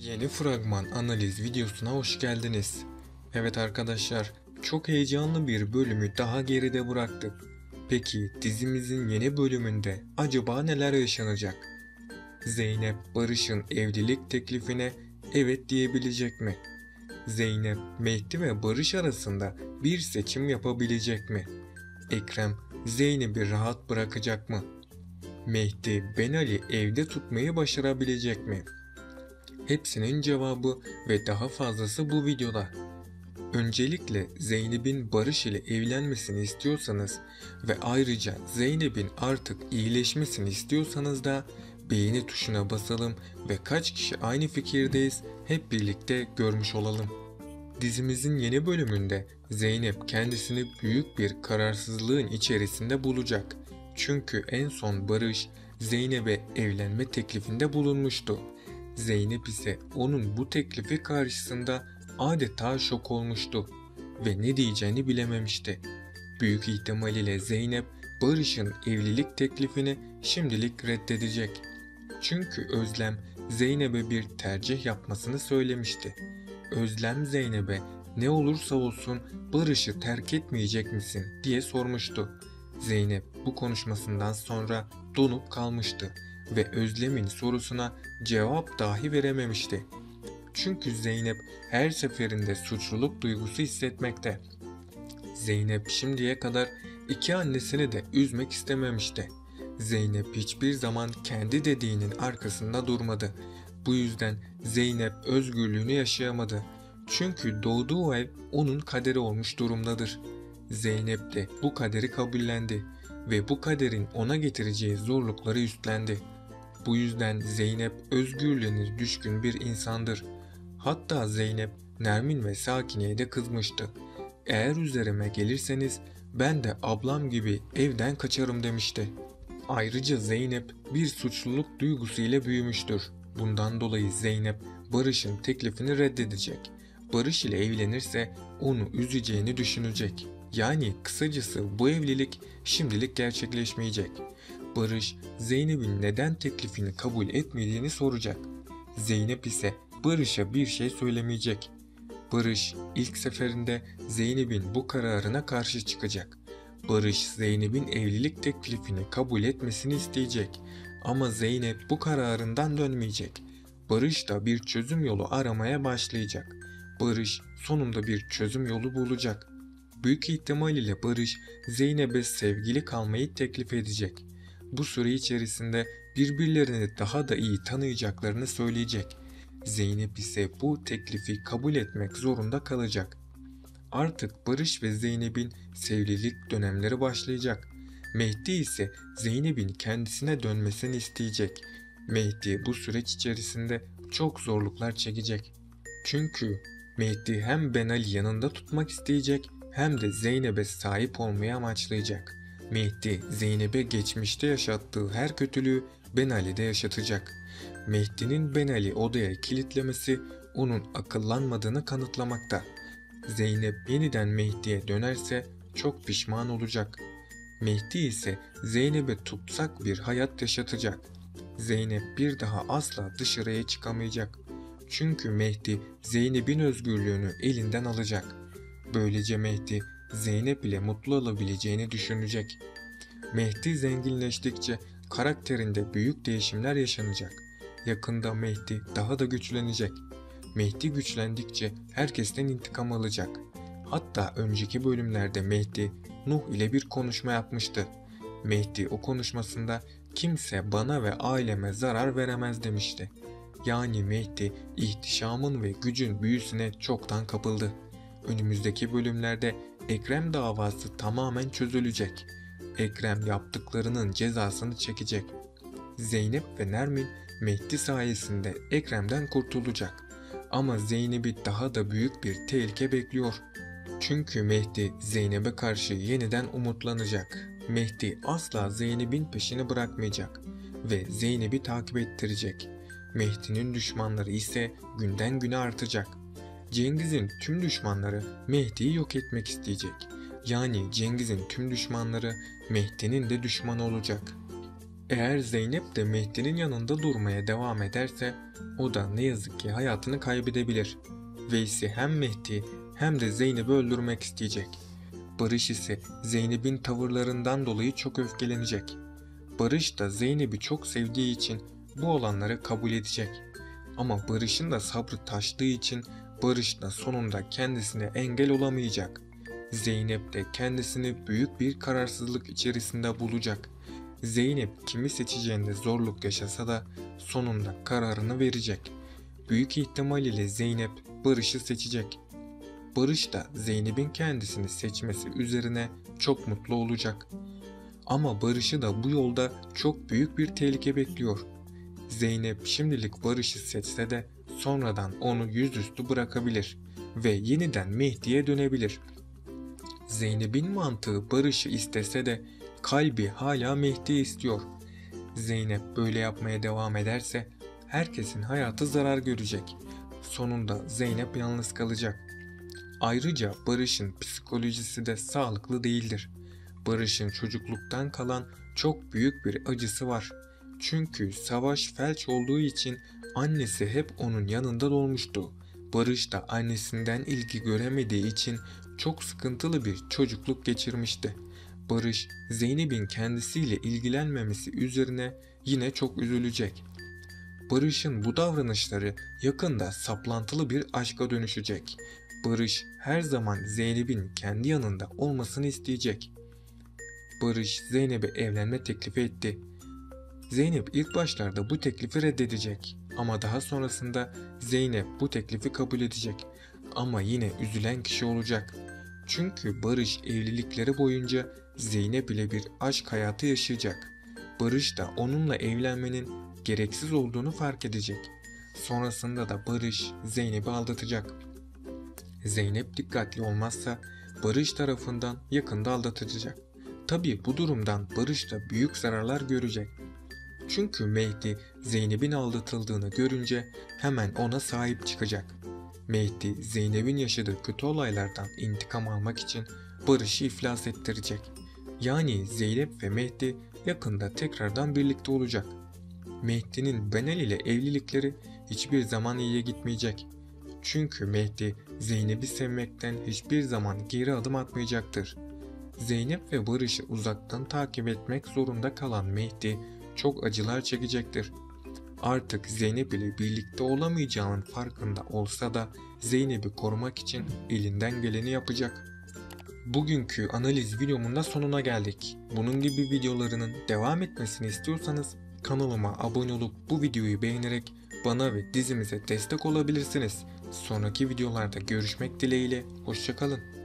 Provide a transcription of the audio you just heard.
Yeni fragman analiz videosuna hoş geldiniz. Evet arkadaşlar, çok heyecanlı bir bölümü daha geride bıraktık. Peki dizimizin yeni bölümünde acaba neler yaşanacak? Zeynep, Barış'ın evlilik teklifine evet diyebilecek mi? Zeynep, Mehdi ve Barış arasında bir seçim yapabilecek mi? Ekrem, Zeynep'i rahat bırakacak mı? Mehdi, Benali evde tutmayı başarabilecek mi? Hepsinin cevabı ve daha fazlası bu videoda. Öncelikle Zeynep'in Barış ile evlenmesini istiyorsanız ve ayrıca Zeynep'in artık iyileşmesini istiyorsanız da beğeni tuşuna basalım ve kaç kişi aynı fikirdeyiz hep birlikte görmüş olalım. Dizimizin yeni bölümünde Zeynep kendisini büyük bir kararsızlığın içerisinde bulacak. Çünkü en son Barış Zeynep'e evlenme teklifinde bulunmuştu. Zeynep ise onun bu teklifi karşısında adeta şok olmuştu ve ne diyeceğini bilememişti. Büyük ihtimal ile Zeynep Barış'ın evlilik teklifini şimdilik reddedecek. Çünkü Özlem Zeynep'e bir tercih yapmasını söylemişti. Özlem Zeynep'e ne olursa olsun Barış'ı terk etmeyecek misin diye sormuştu. Zeynep bu konuşmasından sonra donup kalmıştı ve Özlem'in sorusuna cevap dahi verememişti. Çünkü Zeynep her seferinde suçluluk duygusu hissetmekte. Zeynep şimdiye kadar iki annesini de üzmek istememişti. Zeynep hiçbir zaman kendi dediğinin arkasında durmadı. Bu yüzden Zeynep özgürlüğünü yaşayamadı. Çünkü doğduğu ev onun kaderi olmuş durumdadır. Zeynep de bu kaderi kabullendi ve bu kaderin ona getireceği zorlukları üstlendi. Bu yüzden Zeynep özgürlüğüne düşkün bir insandır. Hatta Zeynep Nermin ve Sakine'ye de kızmıştı. Eğer üzerime gelirseniz ben de ablam gibi evden kaçarım demişti. Ayrıca Zeynep bir suçluluk duygusu ile büyümüştür. Bundan dolayı Zeynep Barış'ın teklifini reddedecek. Barış ile evlenirse onu üzeceğini düşünecek. Yani kısacası bu evlilik şimdilik gerçekleşmeyecek. Barış Zeynep'in neden teklifini kabul etmediğini soracak. Zeynep ise Barış'a bir şey söylemeyecek. Barış ilk seferinde Zeynep'in bu kararına karşı çıkacak. Barış Zeynep'in evlilik teklifini kabul etmesini isteyecek ama Zeynep bu kararından dönmeyecek. Barış da bir çözüm yolu aramaya başlayacak. Barış sonunda bir çözüm yolu bulacak. Büyük ihtimal ile Barış Zeynep'e sevgili kalmayı teklif edecek. Bu süre içerisinde birbirlerini daha da iyi tanıyacaklarını söyleyecek. Zeynep ise bu teklifi kabul etmek zorunda kalacak. Artık Barış ve Zeynep'in sevgililik dönemleri başlayacak. Mehdi ise Zeynep'in kendisine dönmesini isteyecek. Mehdi bu süreç içerisinde çok zorluklar çekecek. Çünkü Mehdi hem Benali yanında tutmak isteyecek hem de Zeynep'e sahip olmayı amaçlayacak. Mehdi Zeynep'e geçmişte yaşattığı her kötülüğü Benali'de yaşatacak. Mehdi'nin Benali odaya kilitlemesi onun akıllanmadığını kanıtlamakta. Zeynep yeniden Mehdi'ye dönerse çok pişman olacak. Mehdi ise Zeynep'e tutsak bir hayat yaşatacak. Zeynep bir daha asla dışarıya çıkamayacak. Çünkü Mehdi Zeynep'in özgürlüğünü elinden alacak. Böylece Mehdi Zeynep ile mutlu olabileceğini düşünecek. Mehdi zenginleştikçe karakterinde büyük değişimler yaşanacak. Yakında Mehdi daha da güçlenecek. Mehdi güçlendikçe herkesten intikam alacak. Hatta önceki bölümlerde Mehdi Nuh ile bir konuşma yapmıştı. Mehdi o konuşmasında kimse bana ve aileme zarar veremez demişti. Yani Mehdi ihtişamın ve gücün büyüsüne çoktan kapıldı. Önümüzdeki bölümlerde Ekrem davası tamamen çözülecek. Ekrem yaptıklarının cezasını çekecek. Zeynep ve Nermin Mehdi sayesinde Ekrem'den kurtulacak. Ama Zeynep'i daha da büyük bir tehlike bekliyor. Çünkü Mehdi Zeynep'e karşı yeniden umutlanacak. Mehdi asla Zeynep'in peşini bırakmayacak ve Zeynep'i takip ettirecek. Mehdi'nin düşmanları ise günden güne artacak. Cengiz'in tüm düşmanları Mehdi'yi yok etmek isteyecek. Yani Cengiz'in tüm düşmanları Mehdi'nin de düşmanı olacak. Eğer Zeynep de Mehdi'nin yanında durmaya devam ederse o da ne yazık ki hayatını kaybedebilir. Veysi hem Mehdi hem de Zeynep'i öldürmek isteyecek. Barış ise Zeynep'in tavırlarından dolayı çok öfkelenecek. Barış da Zeynep'i çok sevdiği için bu olanları kabul edecek. Ama Barış'ın da sabrı taştığı için Barış da sonunda kendisine engel olamayacak. Zeynep de kendisini büyük bir kararsızlık içerisinde bulacak. Zeynep kimi seçeceğinde zorluk yaşasa da sonunda kararını verecek. Büyük ihtimal ile Zeynep Barış'ı seçecek. Barış da Zeynep'in kendisini seçmesi üzerine çok mutlu olacak. Ama Barış'ı da bu yolda çok büyük bir tehlike bekliyor. Zeynep şimdilik Barış'ı seçse de sonradan onu yüzüstü bırakabilir ve yeniden Mehdi'ye dönebilir. Zeynep'in mantığı Barış'ı istese de kalbi hala Mehdi istiyor. Zeynep böyle yapmaya devam ederse herkesin hayatı zarar görecek. Sonunda Zeynep yalnız kalacak. Ayrıca Barış'ın psikolojisi de sağlıklı değildir. Barış'ın çocukluktan kalan çok büyük bir acısı var. Çünkü Savaş felç olduğu için annesi hep onun yanında olmuştu. Barış da annesinden ilgi göremediği için çok sıkıntılı bir çocukluk geçirmişti. Barış, Zeynep'in kendisiyle ilgilenmemesi üzerine yine çok üzülecek. Barış'ın bu davranışları yakında saplantılı bir aşka dönüşecek. Barış her zaman Zeynep'in kendi yanında olmasını isteyecek. Barış Zeynep'e evlenme teklifi etti. Zeynep ilk başlarda bu teklifi reddedecek ama daha sonrasında Zeynep bu teklifi kabul edecek. Ama yine üzülen kişi olacak. Çünkü Barış evlilikleri boyunca Zeynep ile bir aşk hayatı yaşayacak. Barış da onunla evlenmenin gereksiz olduğunu fark edecek. Sonrasında da Barış Zeynep'i aldatacak. Zeynep dikkatli olmazsa Barış tarafından yakında aldatılacak. Tabii bu durumdan Barış da büyük zararlar görecek. Çünkü Mehdi Zeynep'in aldatıldığını görünce hemen ona sahip çıkacak. Mehdi Zeynep'in yaşadığı kötü olaylardan intikam almak için Barış'ı iflas ettirecek. Yani Zeynep ve Mehdi yakında tekrardan birlikte olacak. Mehdi'nin Benel ile evlilikleri hiçbir zaman iyiye gitmeyecek. Çünkü Mehdi Zeynep'i sevmekten hiçbir zaman geri adım atmayacaktır. Zeynep ve Barış'ı uzaktan takip etmek zorunda kalan Mehdi çok acılar çekecektir. Artık Zeynep ile birlikte olamayacağının farkında olsa da Zeynep'i korumak için elinden geleni yapacak. Bugünkü analiz videomun da sonuna geldik. Bunun gibi videolarının devam etmesini istiyorsanız kanalıma abone olup bu videoyu beğenerek bana ve dizimize destek olabilirsiniz. Sonraki videolarda görüşmek dileğiyle, hoşça kalın.